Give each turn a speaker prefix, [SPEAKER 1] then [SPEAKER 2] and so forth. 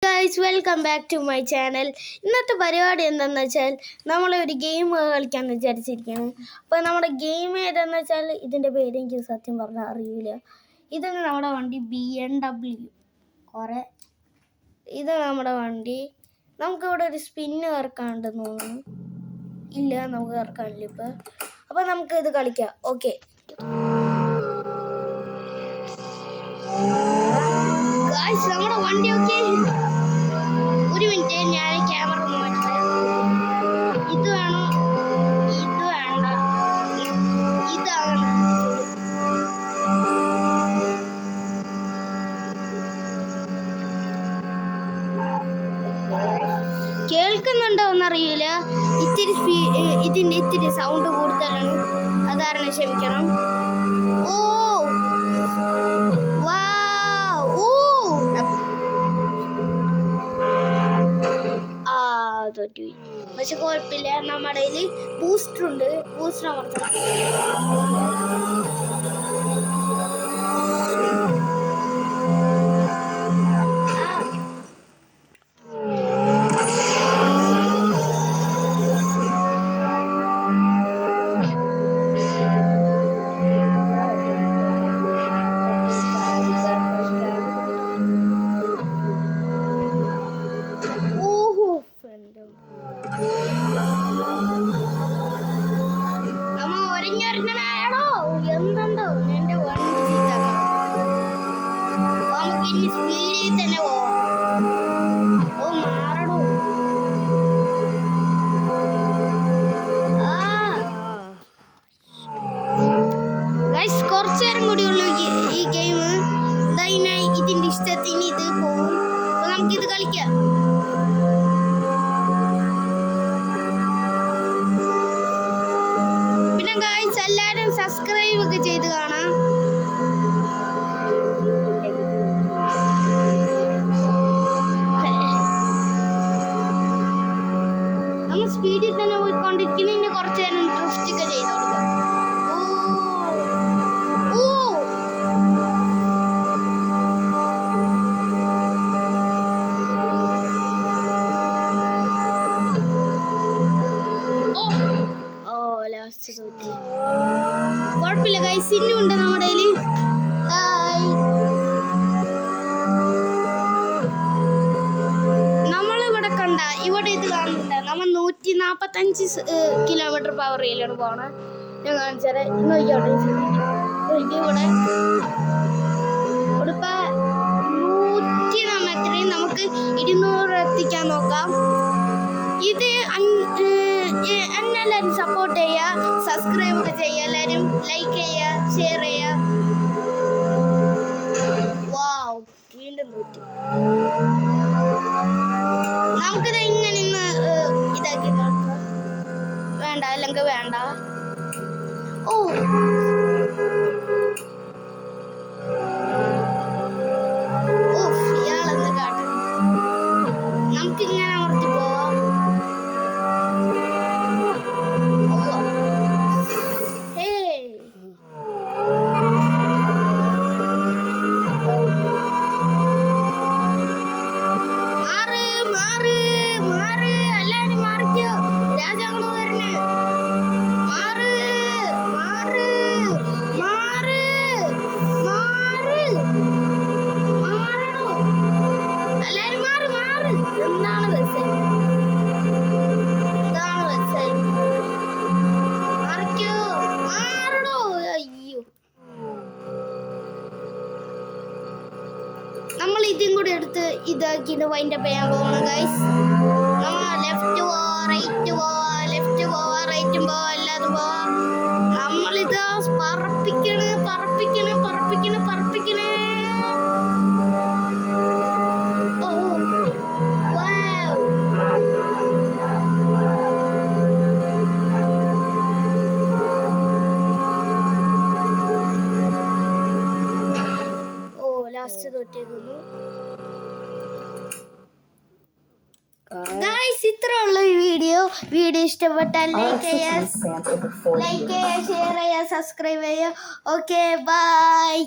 [SPEAKER 1] Guys welcome back to my channel. ഇന്നത്തെ പരിപാടി എന്താണെന്ന് വെച്ചാൽ നമ്മളൊരു ഗെയിം കളിക്കാമെന്ന് വിചാരിച്ചിരിക്കുകയാണ്. അപ്പോൾ നമ്മുടെ ഗെയിം ഏതാണെന്ന് വെച്ചാൽ ഇതിൻ്റെ പേര് എനിക്ക് സത്യം പറഞ്ഞാൽ അറിയില്ല. ഇതാണ് നമ്മുടെ വണ്ടി BMW. ഇതാണ് നമ്മുടെ വണ്ടി. നമുക്കിവിടെ ഒരു സ്പിന്ന് ഇറക്കാനുണ്ടെന്ന് തോന്നുന്നു. ഇല്ല, നമുക്ക് ഇറക്കാനില്ല ഇപ്പോൾ. അപ്പോൾ നമുക്ക് ഇത് കളിക്കാം. ഓക്കെ ഗൈസ്, നമ്മുടെ വണ്ടി ഓക്കെ. ഒരു മിനിറ്റ്, ഞാൻ ക്യാമറ ഒന്ന് മാറ്റട്ടെ. ഇത് വേണോ ഇത് വേണ്ട, ഇതാണ്. കേൾക്കുന്നുണ്ടോ എന്നറിയില്ല. ഇതിൻ്റെ ഇത്തിരി സൗണ്ട് കൂടുതലാണ്, അതാണ് ക്ഷമിക്കണം. ഓ പക്ഷെ കുഴപ്പമില്ല, നമ്മുടെ കയ്യിൽ ബൂസ്റ്റർ ഉണ്ട്. ബൂസ്റ്റർ അമർത്തണം. എന്തുണ്ടോ എന്റെ വണ്ടി ചീത്താക്കാം. നമുക്ക് ഇനി സ്പീഡിൽ തന്നെ പോവാം. ഓ മാറണോ. ഗൈസ്, കുറച്ചു നേരം കൂടി ഉള്ളൂ ഈ ഗെയിം. ഇതിന്റെ ഇഷ്ടത്തിന് ഇത് പോകും. അപ്പൊ നമുക്കിത് കളിക്കാം. പിന്നെ ഗൈസ്, എല്ലാരും സബ്സ്ക്രൈബ് ഒക്കെ ചെയ്ത് കാണാം. നമ്മൾ സ്പീഡിൽ തന്നെ പോയിക്കൊണ്ടിരിക്കുന്ന. ഇനി കുറച്ച് നേരം ഡ്രിഫ്റ്റ് ഒക്കെ ചെയ്ത് കൊടുക്കാം. കുഴപ്പമില്ല ഗൈസ്, ഇന്നും ഉണ്ട് നമ്മുടെ കയ്യിൽ. നമ്മളിവിടെ കണ്ട ഇവിടെ ഇത് കാണുന്നുണ്ട്. നമ്മൾ 145 കിലോമീറ്റർ പവറിലാണ് പോണത്. ഞാൻ കാണിച്ചാൽ നോക്കിയോട്ടെ. ഇവിടെ ഇപ്പൊ 100 നമുക്ക് 200 എത്തിക്കാൻ നോക്കാം. ഇത് എല്ലാവരും സപ്പോർട്ട് ചെയ്യുക, സബ്സ്ക്രൈബ് ഒക്കെ ചെയ്യുക, എല്ലാവരും ലൈക്ക് ചെയ്യുക, ഷെയർ ചെയ്യുക. വാവ്, വീണ്ടും 100. നമുക്കിത് ഇങ്ങനെ ഇന്ന് ഇതാക്കി നോക്കാം. വേണ്ട, അല്ലെങ്കിൽ വേണ്ട. ഓ ഇയാളെന്ന് കാട്ടും. നമുക്കിങ്ങനെ അമർത്തി പോവാം. നമ്മൾ ഇതും കൂടി എടുത്ത് ഇതാക്കിയിട്ട് വൈൻഡപ്പ് ചെയ്യാൻ പോകണം ഗൈസ്. നമ്മൾ ലെഫ്റ്റ് പോവാ, റൈറ്റ് പോവാ, ലെഫ്റ്റ് പോവാ, റൈറ്റും പോവാ, എല്ലാതും പോവാ. നമ്മളിത് പറപ്പിക്കണ്. ലാസ്റ്റ് തോറ്റേക്കുന്നു. ഗൈസ്, ഇത്ര ഉള്ള വീഡിയോ ഇഷ്ടപ്പെട്ടാൽ ലൈക്ക് ചെയ്യുക, ഷെയർ ചെയ്യുക, സബ്സ്ക്രൈബ് ചെയ്യുക. Okay, by.